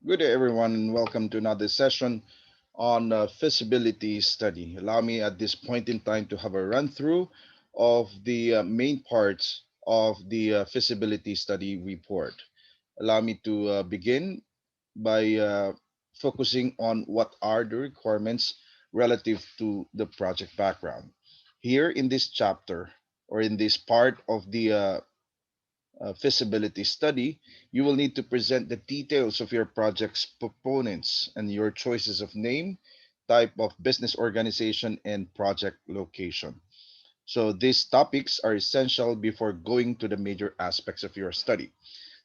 Good day, everyone, and welcome to another session on feasibility study. Allow me at this point in time to have a run through of the main parts of the feasibility study report. Allow me to begin by focusing on what are the requirements relative to the project background. Here in this chapter, or in this part of the feasibility study, you will need to present the details of your project's proponents and your choices of name, type of business organization, and project location. So these topics are essential before going to the major aspects of your study.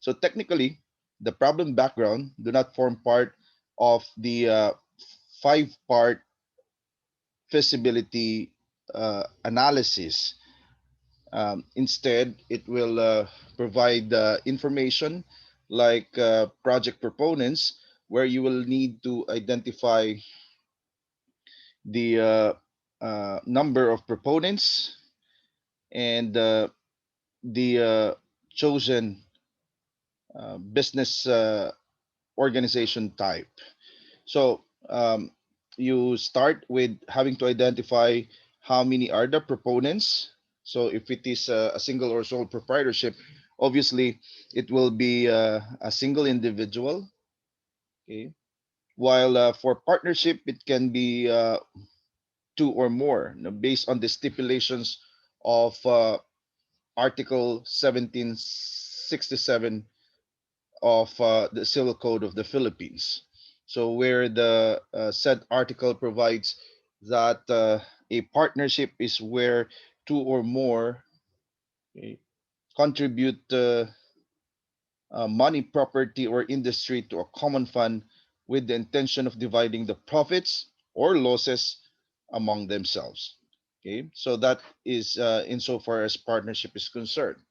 So technically, the problem background do not form part of the five-part feasibility analysis. Instead, it will provide information like project proponents, where you will need to identify the number of proponents and the chosen business organization type. So you start with having to identify how many are the proponents. So if it is a single or sole proprietorship, obviously it will be a single individual. Okay. While for partnership, it can be two or more, based on the stipulations of Article 1767 of the Civil Code of the Philippines. So, where the said article provides that a partnership is where two or more okay, contribute money, property, or industry to a common fund with the intention of dividing the profits or losses among themselves. Okay, so that is insofar as partnership is concerned.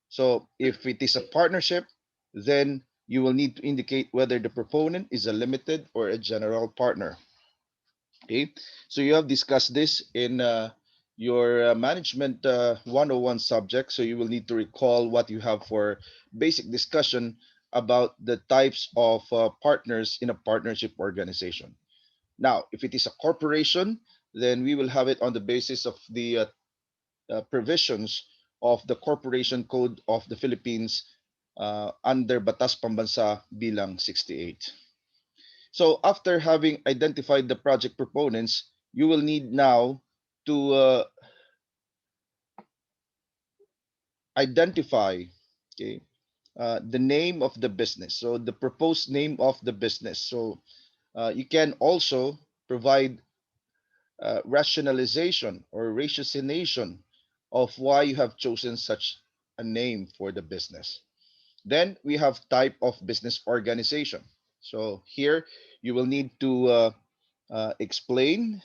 So if it is a partnership, then you will need to indicate whether the proponent is a limited or a general partner. Okay, so you have discussed this in your management 101 subject. So you will need to recall what you have for basic discussion about the types of partners in a partnership organization. Now, if it is a corporation, then we will have it on the basis of the provisions of the Corporation Code of the Philippines under Batas Pambansa bilang 68. So after having identified the project proponents, you will need now to identify, okay, the name of the business. So the proposed name of the business. So you can also provide rationalization or ratiocination of why you have chosen such a name for the business. Then we have type of business organization. So here you will need to explain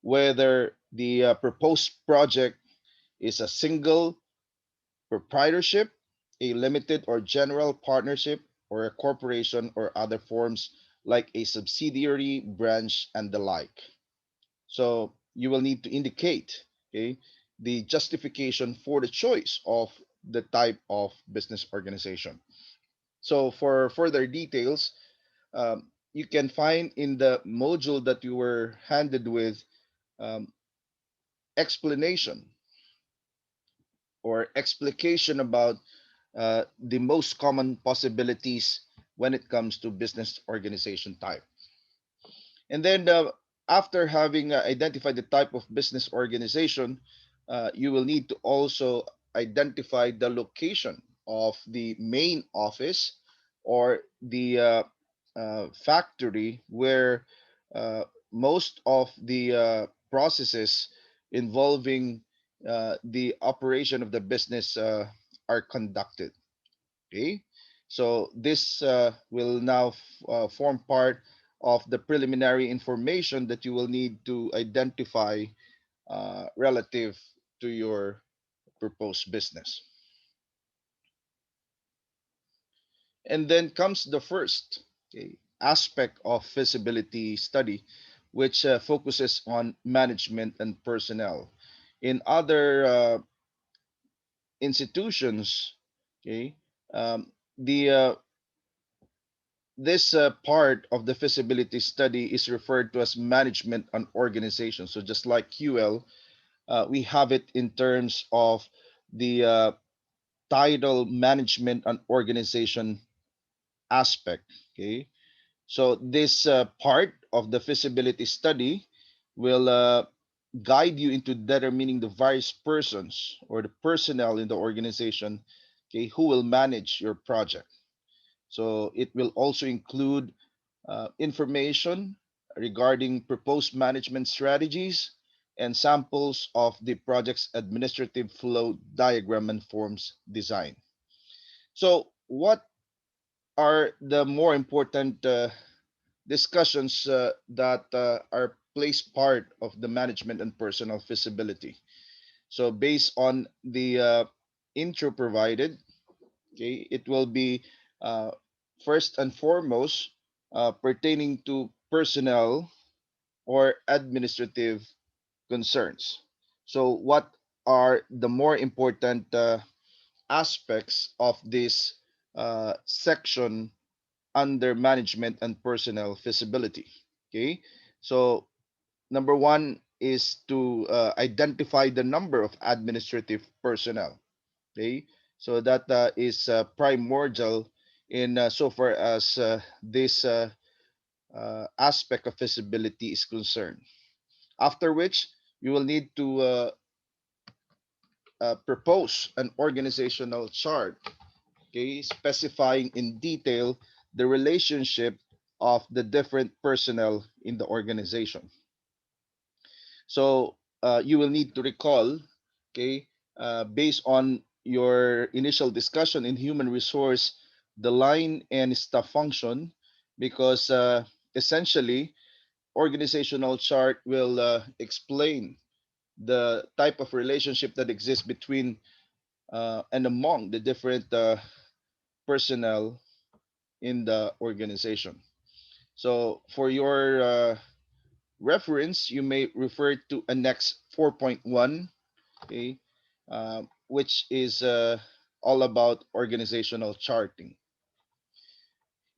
whether the proposed project is a single proprietorship, a limited or general partnership, or a corporation or other forms like a subsidiary, branch, and the like. So you will need to indicate, okay, the justification for the choice of the type of business organization. So for further details, you can find in the module that you were handed with um, explanation or explication about the most common possibilities when it comes to business organization type. And then after having identified the type of business organization, you will need to also identify the location of the main office or the factory where most of the processes involving the operation of the business are conducted. Okay, so this will now form part of the preliminary information that you will need to identify relative to your proposed business. And then comes the first, okay, aspect of feasibility study, which focuses on management and personnel. In other institutions, okay, the this part of the feasibility study is referred to as management and organization. So just like QL, we have it in terms of the title management and organization aspect. Okay, so this part of the feasibility study will guide you into determining the various persons or the personnel in the organization, okay, who will manage your project. So it will also include information regarding proposed management strategies and samples of the project's administrative flow diagram and forms design. So, what are the more important discussions that are placed part of the management and personal feasibility? So, based on the intro provided, okay, it will be uh, first and foremost pertaining to personnel or administrative concerns. So, what are the more important aspects of this section under management and personnel feasibility? Okay, so number one is to identify the number of administrative personnel. Okay, so that is primordial in so far as this aspect of feasibility is concerned. After which, you will need to propose an organizational chart, okay, specifying in detail the relationship of the different personnel in the organization. So you will need to recall, okay, based on your initial discussion in human resource, the line and staff function, because essentially organizational chart will explain the type of relationship that exists between and among the different personnel in the organization. So for your reference, you may refer to Annex 4.1, okay, which is all about organizational charting.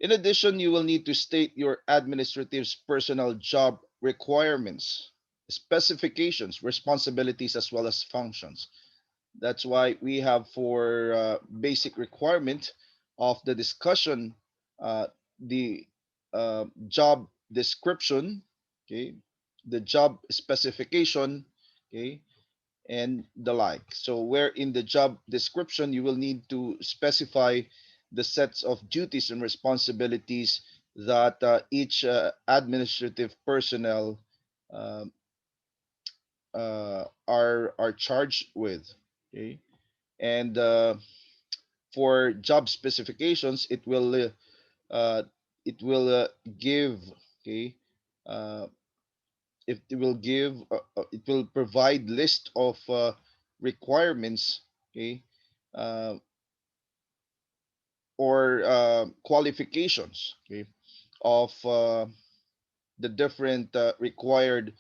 In addition, you will need to state your administrative personnel job requirements, specifications, responsibilities, as well as functions. That's why we have for basic requirement of the discussion, the job description, okay, the job specification, okay, and the like. So where in the job description you will need to specify the sets of duties and responsibilities that each administrative personnel um, are charged with. Okay, and for job specifications, uh, it will give, okay, uh, it will provide list of requirements, okay, uh, or qualifications, okay, of the different required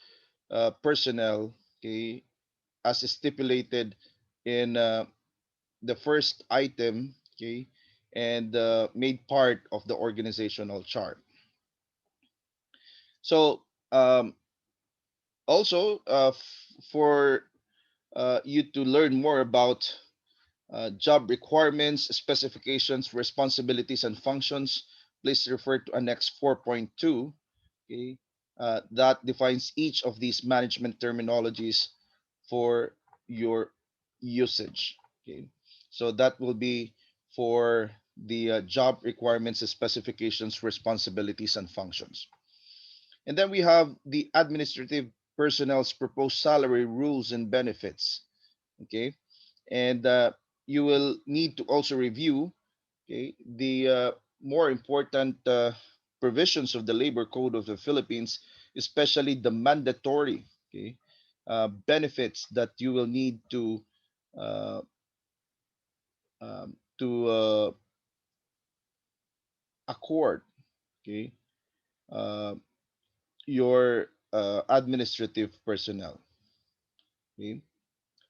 personnel, okay, as stipulated in the first item, okay, and made part of the organizational chart. So also for you to learn more about job requirements, specifications, responsibilities, and functions, please refer to Annex 4.2, okay, that defines each of these management terminologies for your usage. Okay, so that will be for the job requirements, specifications, responsibilities, and functions. And then we have the administrative personnel's proposed salary rules and benefits. Okay, and you will need to also review, okay, the more important provisions of the labor code of the Philippines, especially the mandatory, okay, benefits that you will need uh, to accord, okay, uh, your administrative personnel. Okay,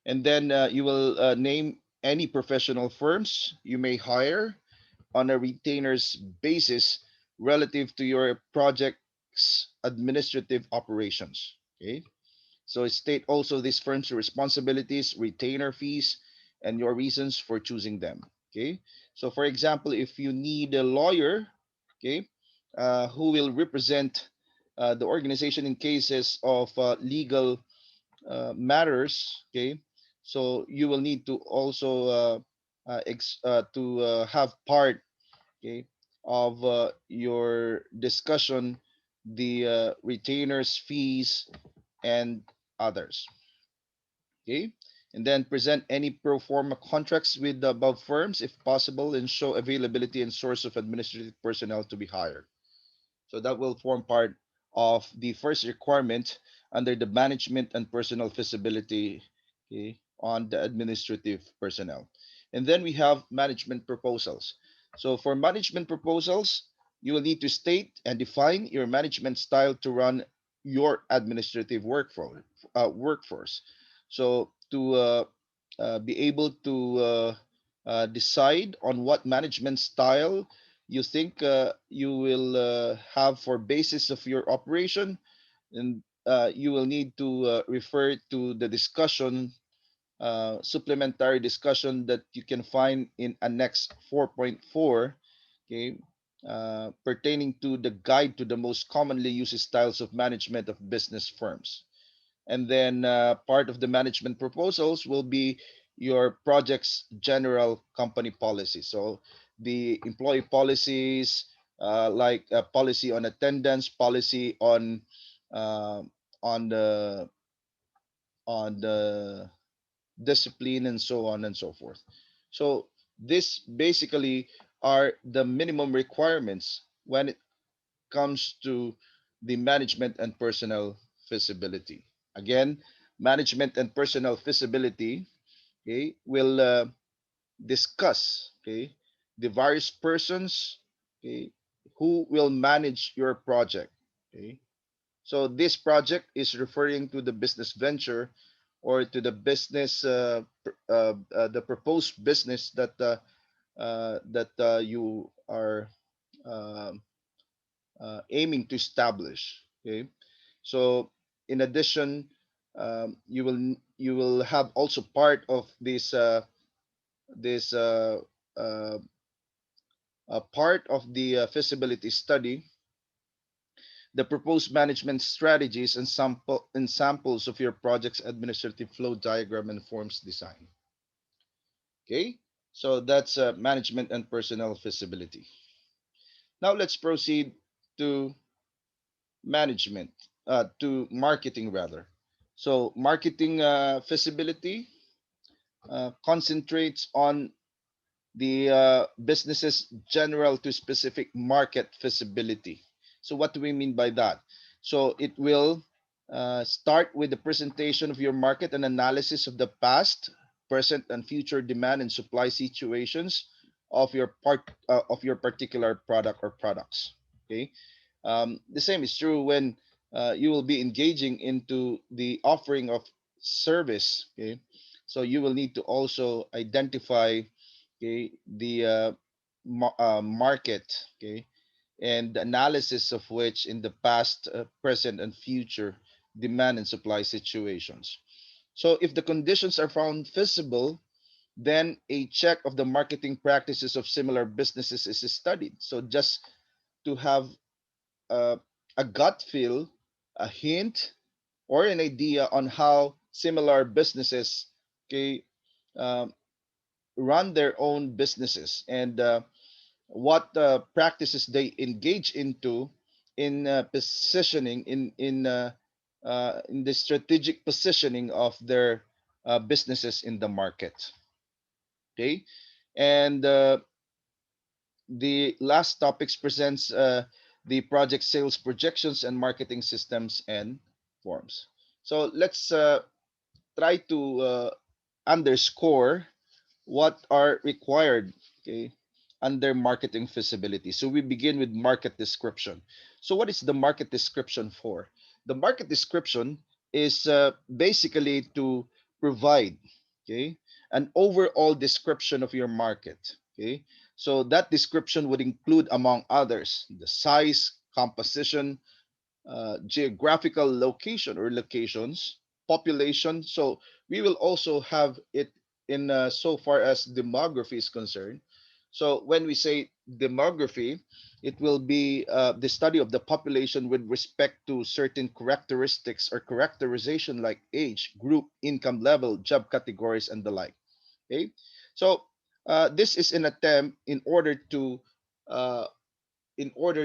and then you will name any professional firms you may hire on a retainer's basis relative to your project's administrative operations. Okay. So state also these firms' responsibilities, retainer fees, and your reasons for choosing them. Okay. So for example, if you need a lawyer, okay, who will represent the organization in cases of legal matters, okay, so you will need to also to have part, okay, of your discussion, the retainers fees and others. Okay. And then present any pro forma contracts with the above firms if possible, and show availability and source of administrative personnel to be hired. So that will form part of the first requirement under the management and personal feasibility, okay, on the administrative personnel. And then we have management proposals. So for management proposals, you will need to state and define your management style to run your administrative workforce. So to be able to decide on what management style you think you will have for basis of your operation, and you will need to refer to the discussion, supplementary discussion that you can find in Annex 4.4, okay, pertaining to the guide to the most commonly used styles of management of business firms. And then part of the management proposals will be your project's general company policy. So the employee policies, like policy on attendance, policy uh, on the discipline, and so on and so forth. So this basically are the minimum requirements when it comes to the management and personnel feasibility. Again, management and personnel feasibility, okay, will discuss, okay, the various persons, okay, who will manage your project. Okay, so this project is referring to the business venture or to the business, the proposed business that you are um aiming to establish. Okay, so in addition, you will have also part of this uh, part of the feasibility study, the proposed management strategies and samples of your project's administrative flow diagram and forms design. Okay, so that's management and personnel feasibility. Now let's proceed to management, to marketing rather. So marketing feasibility concentrates on the business's general to specific market feasibility. So what do we mean by that? So it will start with the presentation of your market and analysis of the past, present, and future demand and supply situations of your particular product or products. Okay, the same is true when you will be engaging into the offering of service. Okay, so you will need to also identify, okay, the market, okay, and the analysis of which in the past, present, and future demand and supply situations. So if the conditions are found feasible, then a check of the marketing practices of similar businesses is studied. So just to have uh, a gut feel, a hint, or an idea on how similar businesses, okay, um, run their own businesses, and what practices they engage into in positioning in the strategic positioning of their businesses in the market. Okay, and the last topics presents the project sales projections and marketing systems and forms. So let's try to underscore what are required, okay, under marketing feasibility. So we begin with market description. So what is the market description for? The market description is basically to provide, okay, an overall description of your market. Okay, So that description would include, among others, the size, composition, geographical location or locations, population. So we will also have it in so far as demography is concerned. So when we say demography, it will be the study of the population with respect to certain characteristics or characterization like age, group, income level, job categories, and the like. Okay, so this is an attempt uh, in order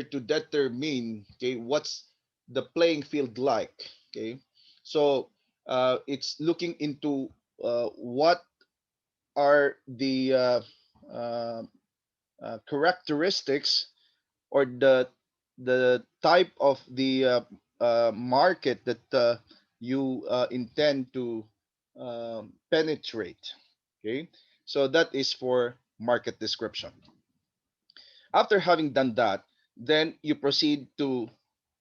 to determine, okay, what's the playing field like. Okay, so it's looking into what are the uh, characteristics or the type of the market that you intend to penetrate. Okay, so that is for market description. After having done that, then you proceed to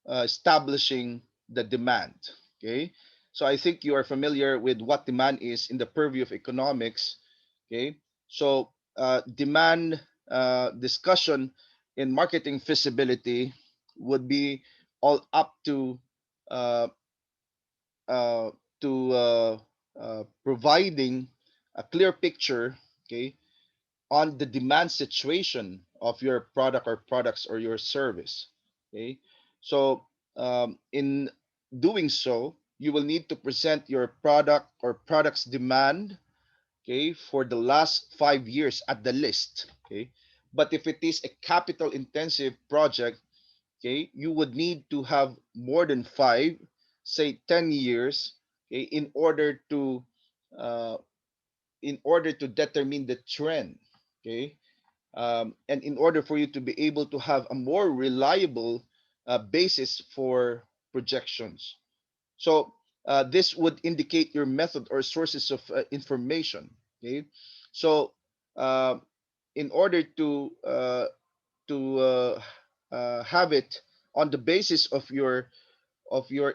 establishing the demand. Okay, so I think you are familiar with what demand is in the purview of economics. Okay, so demand discussion in marketing feasibility would be all up uh, uh, to providing a clear picture, okay, on the demand situation of your product or products or your service. Okay, so in doing so, you will need to present your product or product's demand, okay, for the last 5 years at the list. Okay, but if it is a capital intensive project, okay, you would need to have more than five, say 10 years, okay, uh, in order to determine the trend. Okay, and in order for you to be able to have a more reliable basis for projections. So this would indicate your method or sources of information. Okay, so uh, in order to have it on the basis of your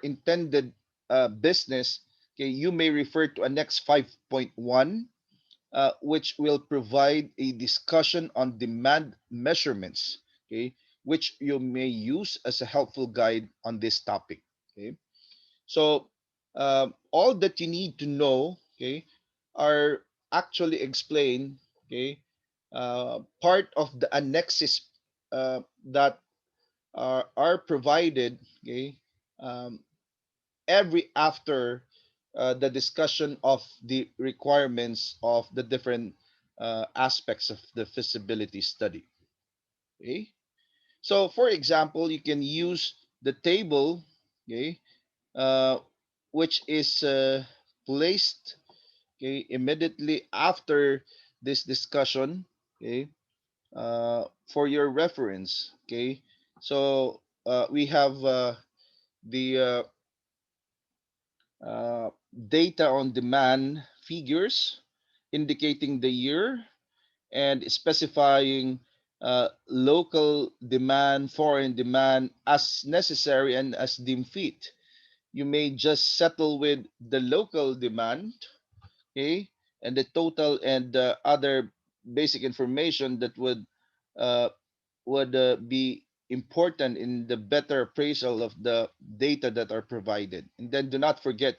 intended business, okay, you may refer to Annex 5.1, which will provide a discussion on demand measurements, okay, which you may use as a helpful guide on this topic. Okay, so all that you need to know, okay, are actually explained, okay, part of the annexes that are provided, okay, um, every after the discussion of the requirements of the different aspects of the feasibility study. Okay, so for example, you can use the table, okay, uh, which is placed, okay, immediately after this discussion, okay, for your reference. Okay, so we have the data on demand figures indicating the year and specifying local demand, foreign demand as necessary and as deemed fit. You may just settle with the local demand, okay, and the total and other basic information that uh, would be important in the better appraisal of the data that are provided. And then do not forget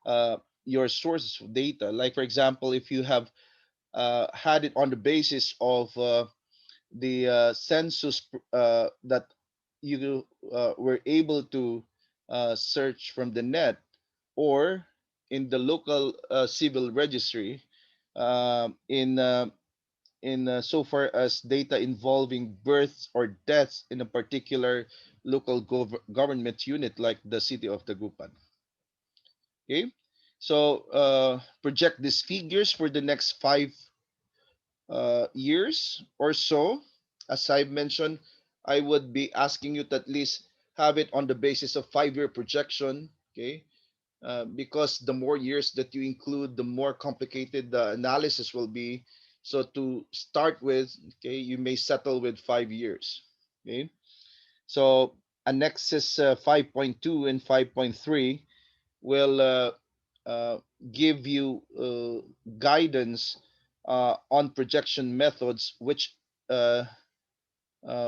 uh, your sources of data. Like for example, if you have had it on the basis of the census that you were able to search from the net or in the local civil registry, in so far as data involving births or deaths in a particular local government unit like the city of Dagupan. Okay, so project these figures for the next 5 years or so. As I've mentioned, I would be asking you to at least have it on the basis of 5 year projection. Okay, because the more years that you include, the more complicated the analysis will be. So to start with, okay, you may settle with 5 years. Okay, so annexes 5.2 and 5.3 will give you guidance on projection methods, which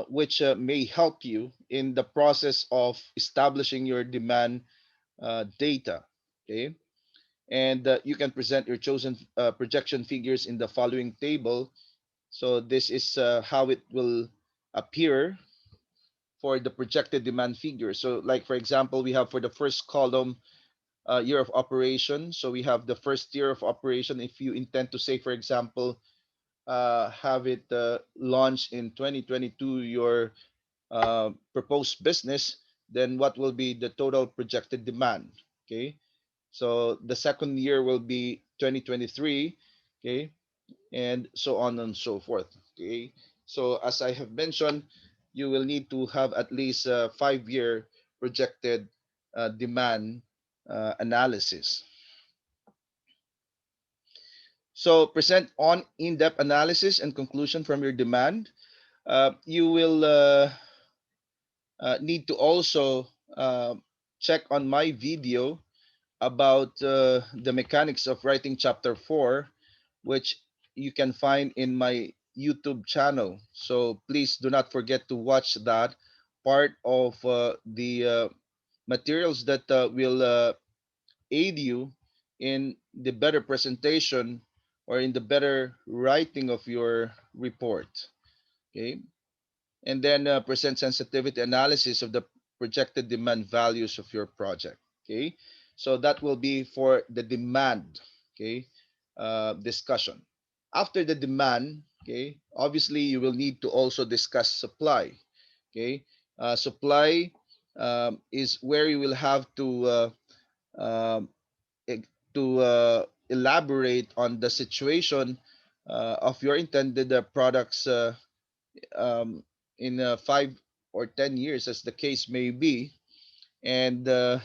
which may help you in the process of establishing your demand data. Okay, and you can present your chosen projection figures in the following table. So this is how it will appear for the projected demand figure. So, like for example, we have for the first column year of operation. So we have the first year of operation. If you intend to say, for example, have it launched in 2022, your proposed business, then what will be the total projected demand? Okay, so the second year will be 2023. Okay, and so on and so forth. Okay, so as I have mentioned, you will need to have at least a 5-year projected demand analysis. So present on in-depth analysis and conclusion from your demand. You will need to also check on my video about the mechanics of writing chapter 4, which you can find in my YouTube channel. So please do not forget to watch that part of the materials that will aid you in the better presentation or in the better writing of your report. Okay, and then present sensitivity analysis of the projected demand values of your project. Okay, so that will be for the demand. Okay, discussion. After the demand, okay, obviously you will need to also discuss supply. Okay, supply is where you will have um, elaborate on the situation of your intended products um, in 5 or 10 years, as the case may be, and you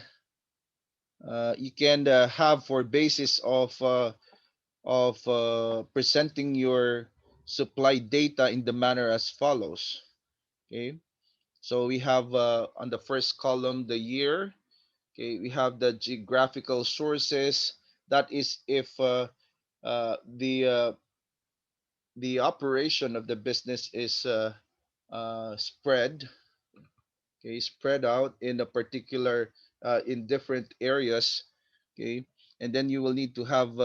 can have for basis of presenting your supply data in the manner as follows. Okay, so we have on the first column the year. Okay, we have the geographical sources. That is if uh, the uh, the operation of the business is spread, okay, spread out in a particular in different areas. Okay, and then you will need to have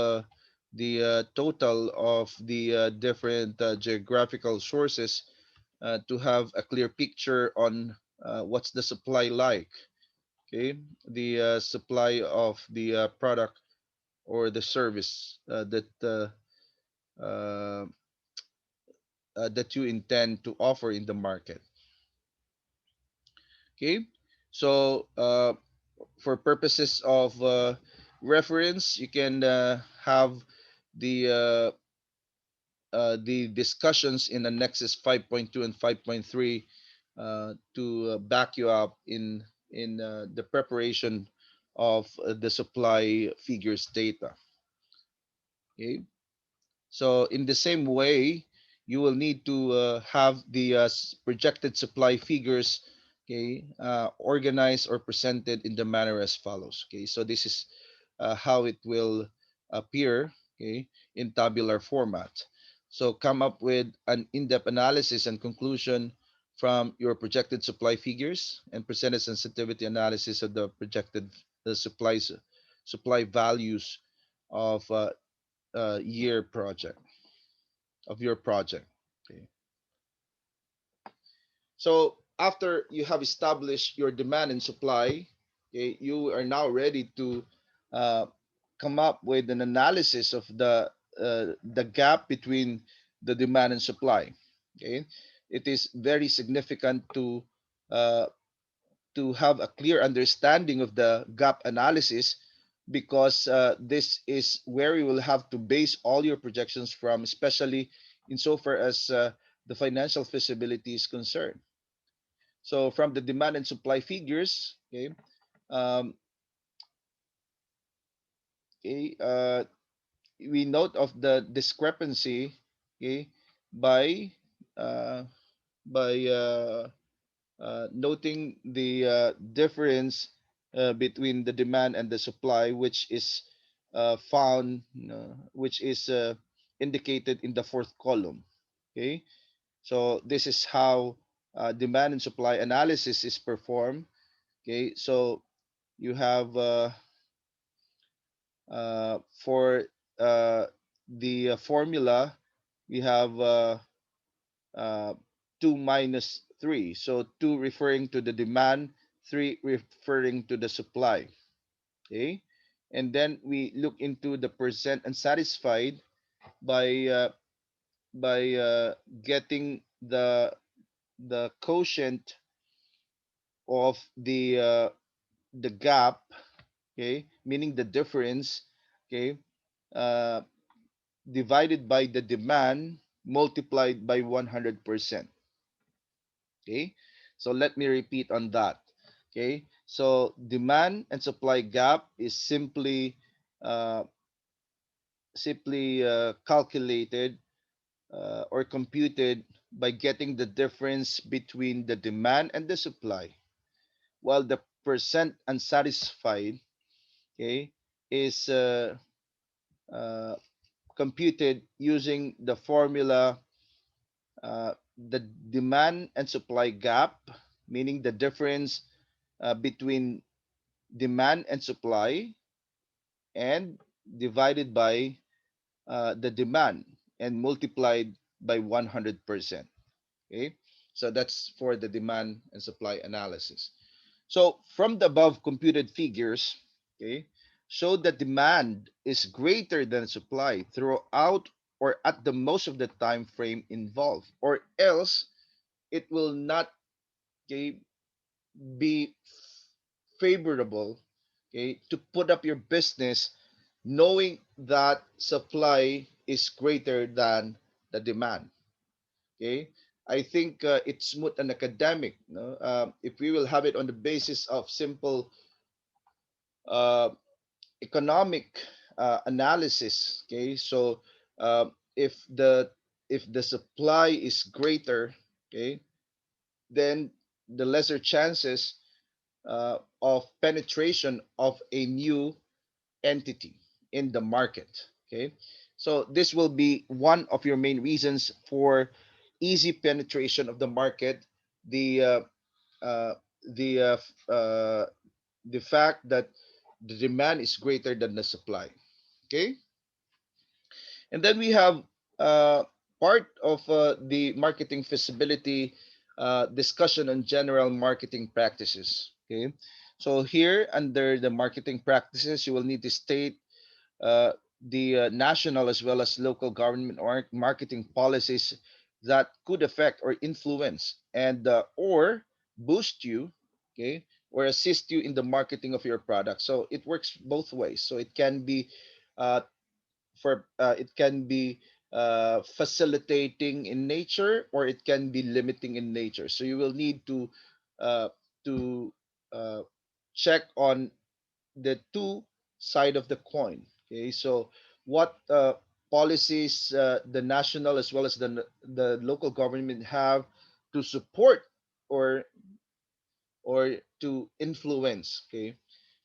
the total of the different geographical sources to have a clear picture on what's the supply like. Okay, the supply of the product or the service uh, that you intend to offer in the market. Okay, so for purposes of reference, you can have the the discussions in Annexes 5.2 and 5.3 to back you up in the preparation of the supply figures data. Okay, so in the same way, you will need to have the projected supply figures, okay, organized or presented in the manner as follows. Okay, so this is how it will appear, okay, in tabular format. So come up with an in-depth analysis and conclusion from your projected supply figures and present a sensitivity analysis of the projected supply values of year project of your project. Okay. So after you have established your demand and supply, okay, you are now ready to uh, come up with an analysis of the gap between the demand and supply. Okay, it is very significant uh, to have a clear understanding of the gap analysis because this is where you will have to base all your projections from, especially insofar as the financial feasibility is concerned. So from the demand and supply figures, okay, um, okay, we note of the discrepancy, okay, by uh, by noting the difference between the demand and the supply, which is found, which is indicated in the fourth column. Okay, So this is how demand and supply analysis is performed. Okay, so you have for uh, the formula, we have uh, 2 minus 3. So 2 referring to the demand, 3 referring to the supply. Okay. And then we look into the percent unsatisfied by uh, by getting the quotient of the gap, okay, meaning the difference, okay, uh, divided by the demand multiplied by 100%. Okay, so let me repeat on that. Okay, so demand and supply gap is uh, simply calculated or computed by getting the difference between the demand and the supply, while the percent unsatisfied, okay, is uh, computed using the formula, the demand and supply gap, meaning the difference between demand and supply, and divided by the demand and multiplied by 100%. Okay, so that's for the demand and supply analysis. So from the above computed figures, okay, show that demand is greater than supply throughout or at the most of the time frame involved, or else it will not, okay, be favorable, okay, to put up your business knowing that supply is greater than the demand. Okay, I think it's smooth and academic. No, if we will have it on the basis of simple uh, economic analysis. Okay, so uh, if the if the supply is greater, okay, then the lesser chances of penetration of a new entity in the market. Okay, so this will be one of your main reasons for easy penetration of the market. The uh, the the fact that the demand is greater than the supply. Okay, and then we have uh, part of the marketing feasibility discussion on general marketing practices. Okay, so here under the marketing practices, you will need to state uh, the national as well as local government or marketing policies that could affect or influence and or boost you, okay, or assist you in the marketing of your product. So it works both ways. So it can be uh, it can be facilitating in nature, or it can be limiting in nature. So you will need uh, to uh, check on the two side of the coin. Okay, so what policies the national as well as the local government have to support or to influence, okay,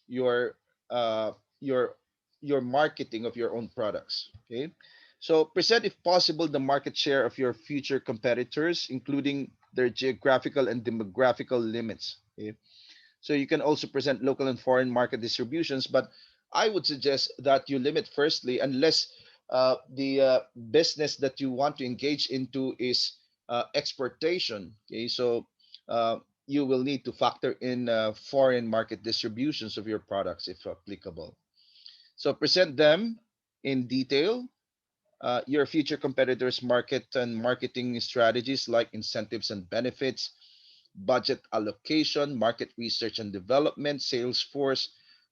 your uh, your your marketing of your own products. Okay, so present if possible the market share of your future competitors, including their geographical and demographical limits. Okay, so you can also present local and foreign market distributions, but I would suggest that you limit firstly, unless the business that you want to engage into is exportation. Okay, so uh, you will need to factor in foreign market distributions of your products if applicable. So present them in detail. Your future competitors' market and marketing strategies like incentives and benefits, budget allocation, market research and development, sales force,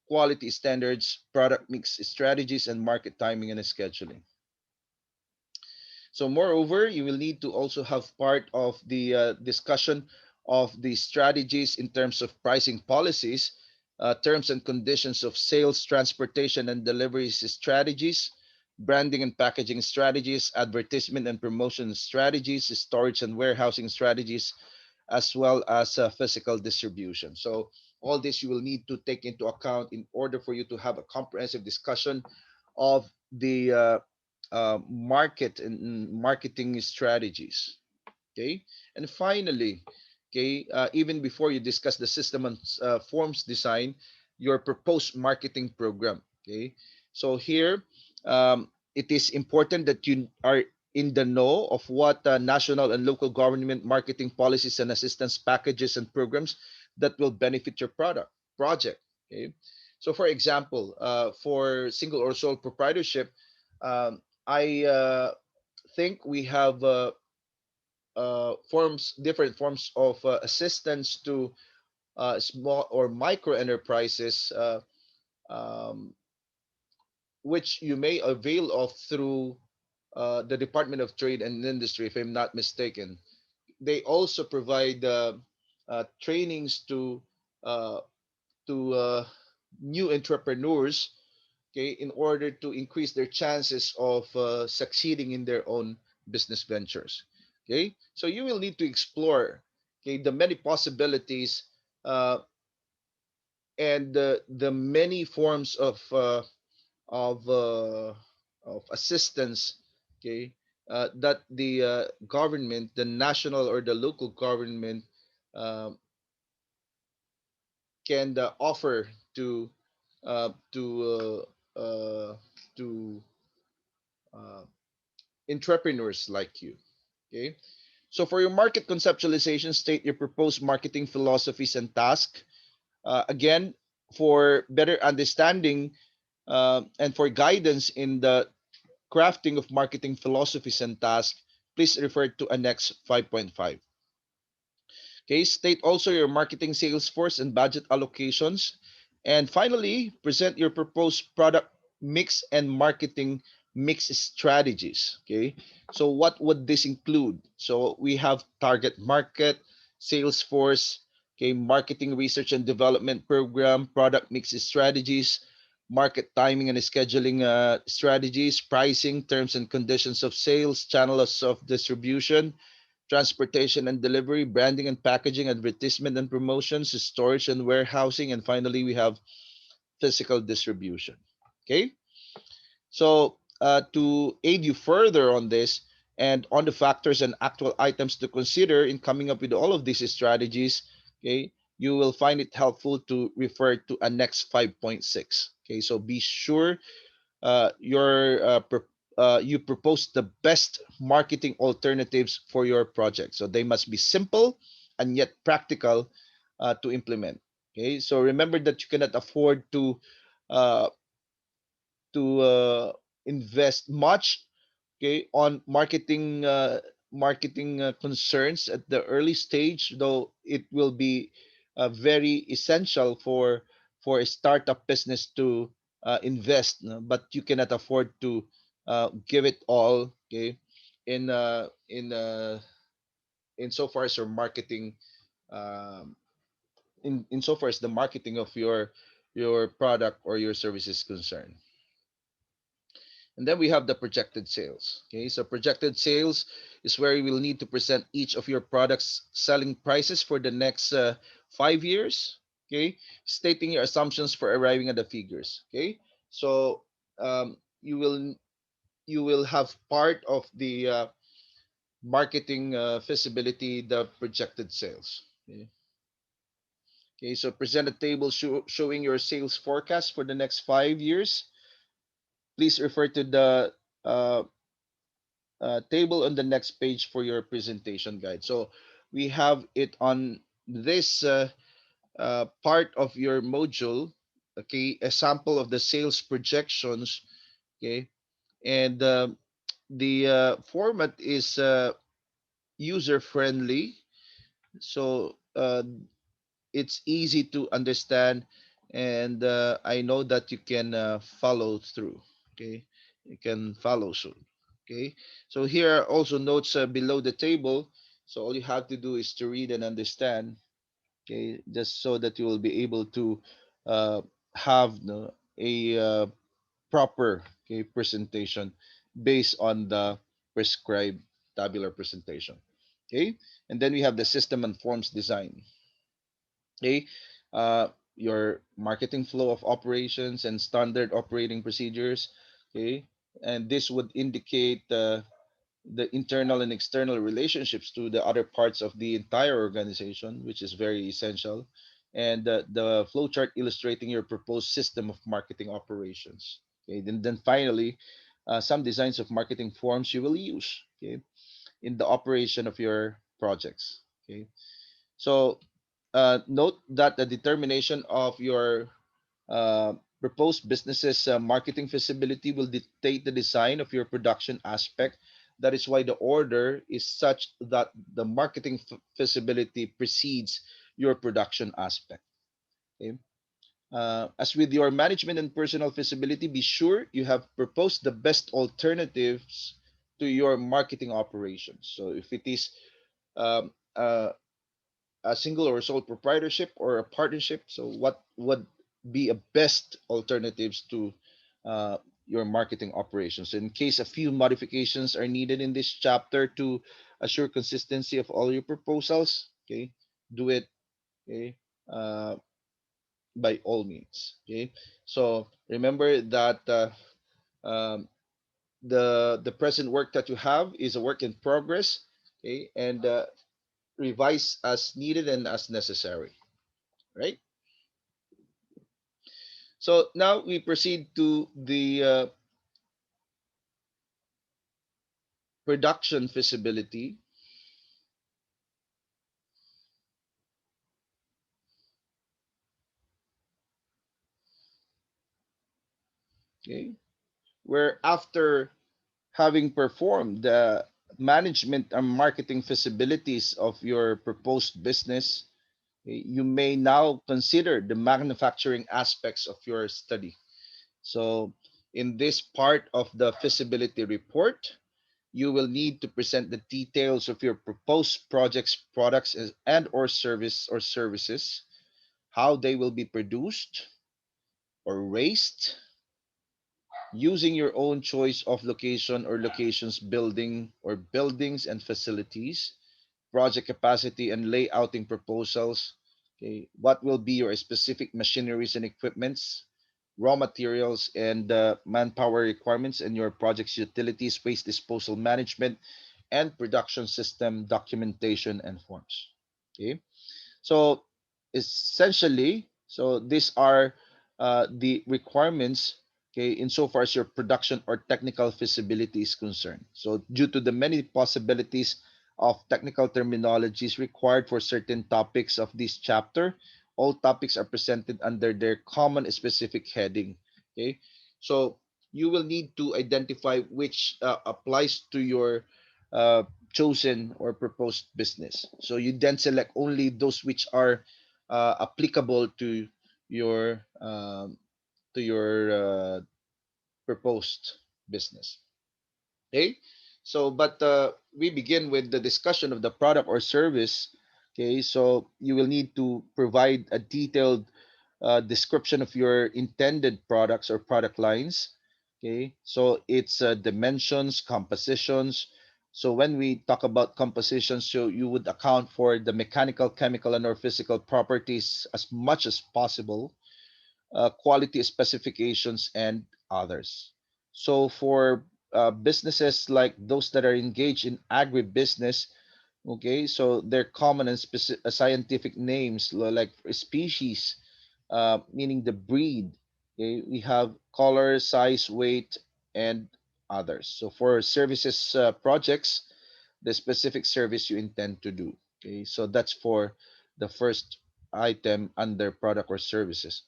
quality standards, product mix strategies, and market timing and scheduling. So, moreover, you will need to also have part of the discussion of the strategies in terms of pricing policies, terms and conditions of sales, transportation and deliveries strategies, branding and packaging strategies, advertisement and promotion strategies, storage and warehousing strategies, as well as physical distribution. So all this you will need to take into account in order for you to have a comprehensive discussion of the market and marketing strategies. Okay, and finally, okay, even before you discuss the system and forms design, your proposed marketing program. Okay, so here, it is important that you are in the know of what national and local government marketing policies and assistance packages and programs that will benefit your product project. Okay, so for example, for single or sole proprietorship, I think we have forms different forms of assistance to small or micro enterprises, um, which you may avail of through the Department of Trade and Industry, if I'm not mistaken. They also provide trainings uh, to new entrepreneurs, okay, in order to increase their chances of succeeding in their own business ventures. Okay, so you will need to explore, okay, the many possibilities uh, and the many forms of uh, of assistance, okay, that the government, the national or the local government, um, can offer to uh, to uh, uh, to uh, entrepreneurs like you. Okay. So for your market conceptualization, state your proposed marketing philosophies and task. Again, for better understanding and for guidance in the crafting of marketing philosophies and tasks, please refer to Annex 5.5. Okay, state also your marketing sales force and budget allocations. And finally, present your proposed product mix and marketing mix strategies. Okay, so what would this include? So we have target market, sales force, okay, marketing research and development program, product mix strategies, market timing and scheduling strategies, pricing, terms and conditions of sales, channels of distribution, transportation and delivery, branding and packaging, advertisement and promotions, storage and warehousing, and finally we have physical distribution. Okay, so to aid you further on this and on the factors and actual items to consider in coming up with all of these strategies, okay, you will find it helpful to refer to Annex 5.6. Okay, so be sure you propose the best marketing alternatives for your project. So they must be simple and yet practical to implement. Okay, so remember that you cannot afford uh, to invest much, okay, on marketing concerns at the early stage, though it will be very essential for a startup business to invest, no? But you cannot afford to give it all, okay, in uh, in uh, insofar as your marketing, um, in insofar as the marketing of your product or your service is concerned. And then we have the projected sales. Okay, so projected sales is where you will need to present each of your products' selling prices for the next 5 years. Okay, stating your assumptions for arriving at the figures. Okay, so you will have part of the marketing feasibility, the projected sales. Okay, okay, so present a table showing your sales forecast for the next 5 years. Please refer to the uh, table on the next page for your presentation guide. So we have it on this part of your module, okay, a sample of the sales projections, okay, and the format is user friendly, so it's easy to understand, and I know that you can follow through. Okay, you can follow soon. Okay, so here are also notes below the table. So all you have to do is to read and understand. Okay, just so that you will be able to uh, have no, a proper, okay, presentation based on the prescribed tabular presentation. Okay, and then we have the system and forms design. Okay, your marketing flow of operations and standard operating procedures. Okay, and this would indicate the internal and external relationships to the other parts of the entire organization, which is very essential, and the flowchart illustrating your proposed system of marketing operations. Okay, then finally, some designs of marketing forms you will use. Okay, in the operation of your projects. Okay, so note that the determination of your uh, proposed business's marketing feasibility will dictate the design of your production aspect. That is why the order is such that the marketing feasibility precedes your production aspect. Okay? As with your management and personal feasibility, be sure you have proposed the best alternatives to your marketing operations. So if it is um, uh, a single or sole proprietorship or a partnership. So, what would be a best alternatives to uh, your marketing operations? In case a few modifications are needed in this chapter to assure consistency of all your proposals, okay, do it, okay, uh, by all means. Okay, so remember that um, the present work that you have is a work in progress. Okay, and revise as needed and as necessary. Right. So now we proceed to the production feasibility, okay, where after having performed the management and marketing feasibilities of your proposed business, okay, you may now consider the manufacturing aspects of your study. So in this part of the feasibility report, you will need to present the details of your proposed projects, products, and or services, how they will be produced or raised, using your own choice of location or locations, building or buildings and facilities, project capacity and layouting proposals. Okay, what will be your specific machineries and equipments, raw materials and manpower requirements, and your project's utilities, waste disposal management, and production system documentation and forms. Okay, so essentially, so these are the requirements, okay, insofar as your production or technical feasibility is concerned. So due to the many possibilities of technical terminologies required for certain topics of this chapter, all topics are presented under their common specific heading. Okay, so you will need to identify which applies to your uh, chosen or proposed business. So you then select only those which are applicable your um, to your proposed business. Okay, so but we begin with the discussion of the product or service. Okay, so you will need to provide a detailed description of your intended products or product lines. Okay, so it's dimensions, compositions. So when we talk about compositions, so you would account for the mechanical, chemical, and or physical properties as much as possible, quality specifications, and others. So for businesses like those that are engaged in agribusiness, okay, so they're common and scientific names like species, meaning the breed. Okay, we have color, size, weight, and others. So for services projects, the specific service you intend to do. Okay, so that's for the first item under product or services.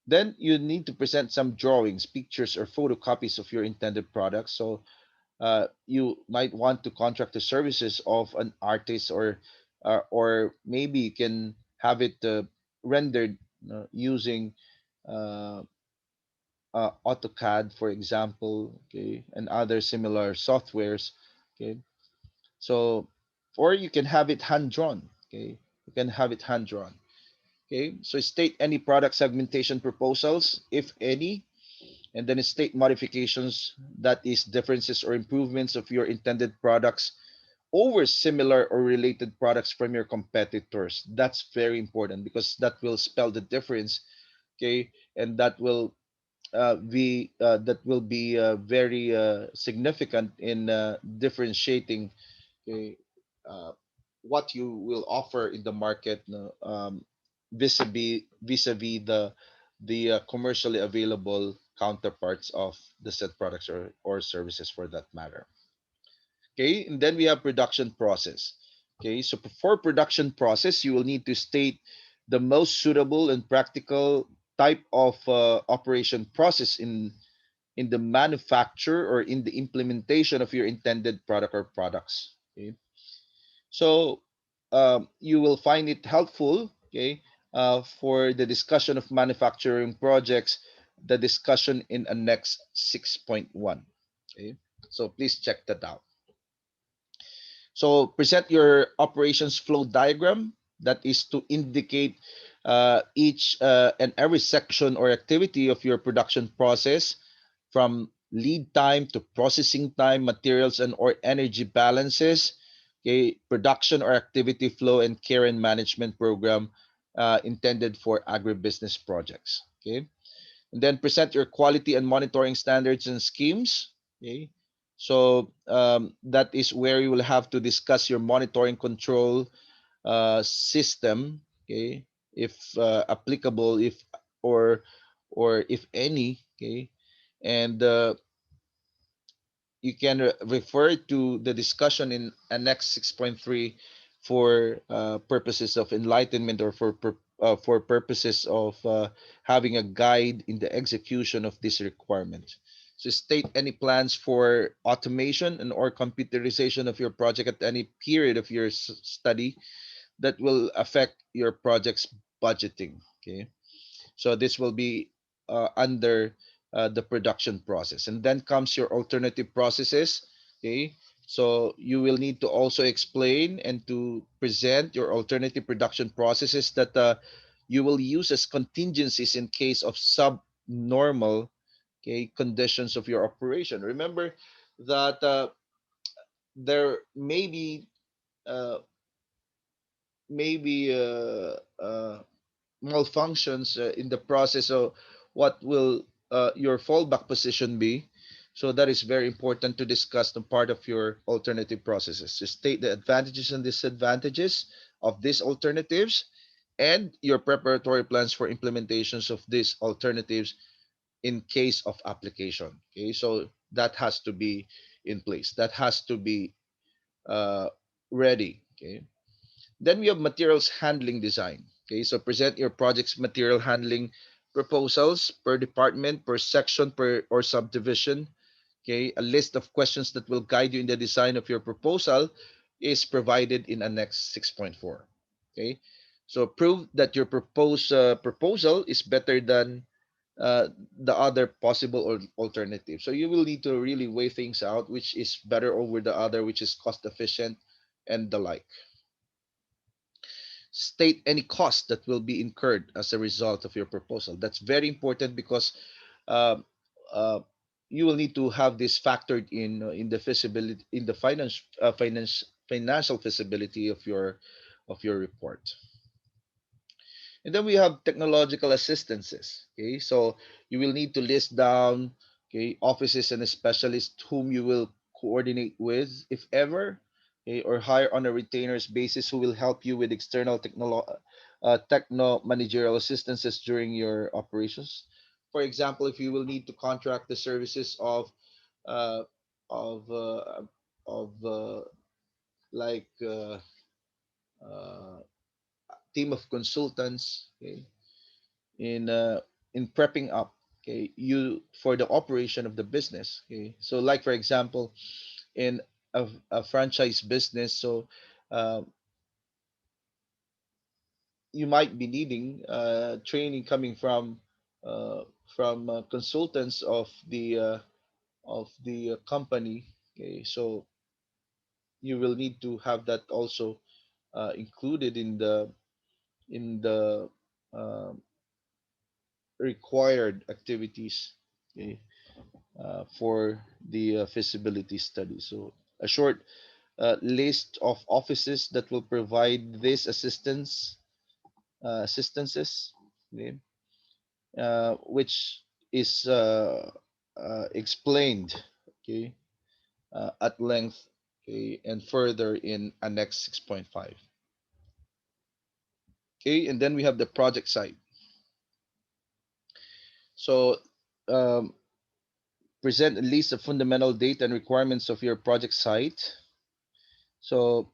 Then you need to present some drawings, pictures, or photocopies of your intended product. So you might want to contract the services of an artist, or maybe you can have it rendered using uh, AutoCAD, for example, okay, and other similar softwares. Okay, so or you can have it hand drawn. Okay, you can have it hand drawn. Okay, so state any product segmentation proposals, if any, and then state modifications, that is differences or improvements of your intended products over similar or related products from your competitors. That's very important because that will spell the difference. Okay, and that will that will be very significant in differentiating, okay, uh, what you will offer in the market, no, vis-a-vis the commercially available counterparts of the said products or services for that matter. Okay, and then we have production process. Okay, so for production process, you will need to state the most suitable and practical type of operation process in the manufacture or in the implementation of your intended product or products. Okay, so you will find it helpful. Okay, for the discussion of manufacturing projects, the discussion in Annex 6.1. Okay, so please check that out. So present your operations flow diagram, that is to indicate each and every section or activity of your production process, from lead time to processing time, materials and or energy balances, okay, production or activity flow and care and management program intended for agribusiness projects. Okay, and then present your quality and monitoring standards and schemes. Okay, so that is where you will have to discuss your monitoring control system. Okay, if applicable, if or if any. Okay, and you can refer to the discussion in Annex 6.3 for purposes of enlightenment, or for purposes of having a guide in the execution of this requirement. So state any plans for automation and or computerization of your project at any period of your study that will affect your project's budgeting. Okay, so this will be under the production process. And then comes your alternative processes. Okay. So you will need to also explain and to present your alternative production processes that you will use as contingencies in case of subnormal, okay, conditions of your operation. Remember that there may be uh, maybe malfunctions in the process. So what will your fallback position be? So that is very important to discuss the part of your alternative processes, to state the advantages and disadvantages of these alternatives and your preparatory plans for implementations of these alternatives in case of application. Okay, so that has to be in place, that has to be uh, ready. Okay, then we have materials handling design. Okay, so present your project's material handling proposals per department, per section, per or subdivision. Okay, a list of questions that will guide you in the design of your proposal is provided in Annex 6.4. Okay, so prove that your proposed proposal is better than uh, the other possible or alternative. So you will need to really weigh things out, which is better over the other, which is cost efficient, and the like. State any cost that will be incurred as a result of your proposal. That's very important because uh, uh, you will need to have this factored in the feasibility, in the financial feasibility of your report. And then we have technological assistances. Okay, so you will need to list down, okay, offices and specialists whom you will coordinate with, if ever, okay, or hire on a retainers basis who will help you with external techno managerial assistances during your operations. For example, if you will need to contract the services uh, of uh, of like uh, team of consultants, okay, in prepping up, okay, you for the operation of the business. Okay, so like for example, in a franchise business, so uh, you might be needing training coming from consultants of the company. Okay, so you will need to have that also included in the um required activities, okay, for the feasibility study. So a short list of offices that will provide this assistances, okay, which is explained, okay, at length, okay, and further in Annex 6.5. Okay, and then we have the project site. So um, present at least the fundamental data and requirements of your project site. So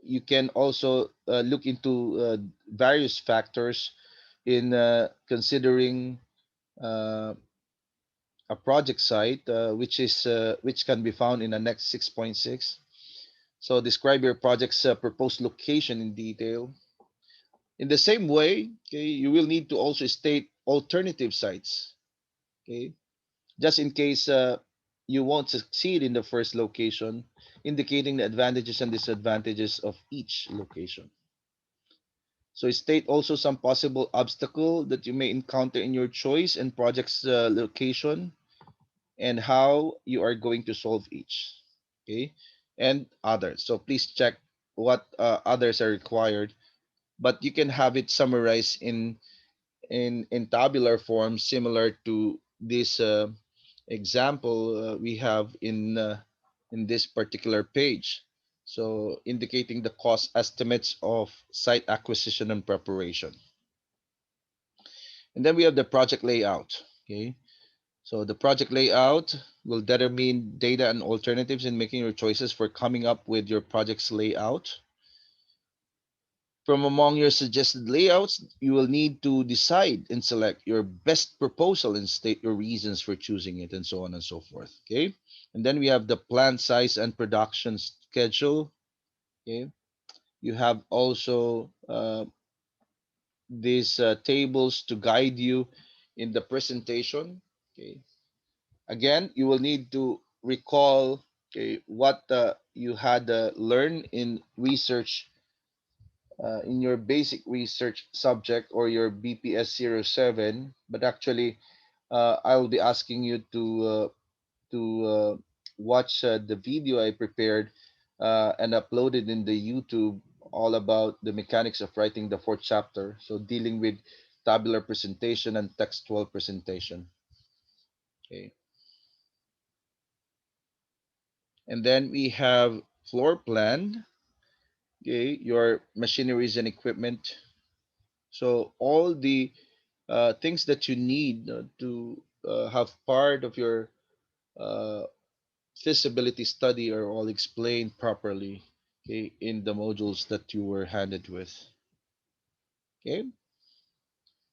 you can also look into various factors in considering uh, a project site, which can be found in Annex 6.6. So describe your project's proposed location in detail. In the same way, okay, you will need to also state alternative sites, okay, just in case you won't succeed in the first location, indicating the advantages and disadvantages of each location. So state also some possible obstacle that you may encounter in your choice and project's location and how you are going to solve each. Okay, and others. So please check what others are required, but you can have it summarized in tabular form, similar to this example we have in this particular page. So indicating the cost estimates of site acquisition and preparation. And then we have the project layout. Okay. So the project layout will determine data and alternatives in making your choices for coming up with your project's layout. From among your suggested layouts, you will need to decide and select your best proposal and state your reasons for choosing it, and so on and so forth. Okay. And then we have the plant size and production schedule. Okay. You have also these tables to guide you in the presentation. Okay. Again, you will need to recall, okay, what you had learned in research, in your basic research subject or your BPS 07. But actually, I will be asking you to watch the video I prepared and uploaded in the YouTube, all about the mechanics of writing the fourth chapter. So dealing with tabular presentation and textual presentation. Okay. And then we have floor plan, okay, your machineries and equipment. So all the things that you need to have part of your uh, feasibility study are all explained properly, okay, in the modules that you were handed with. Okay,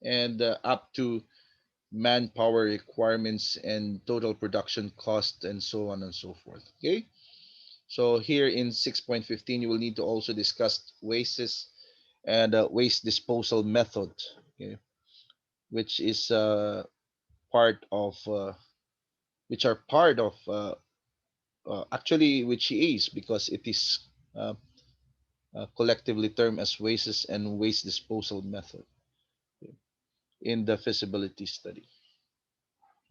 and up to manpower requirements and total production cost and so on and so forth. Okay, so here in 6.15, you will need to also discuss wastes and waste disposal method, okay, which is part of which are part of actually which is, because it is uh, collectively termed as wastes and waste disposal method, okay, in the feasibility study.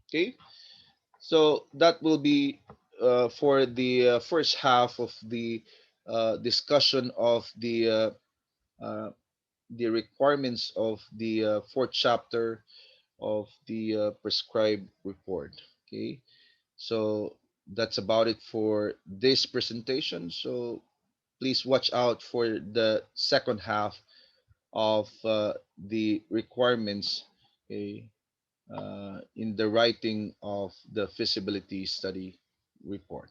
Okay, so that will be for the first half of the discussion of uh, the requirements of the fourth chapter of the prescribed report. Okay, so that's about it for this presentation. So please watch out for the second half of the requirements, okay, in the writing of the feasibility study report.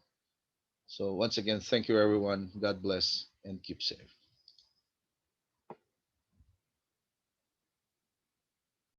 So once again, thank you everyone. God bless and keep safe.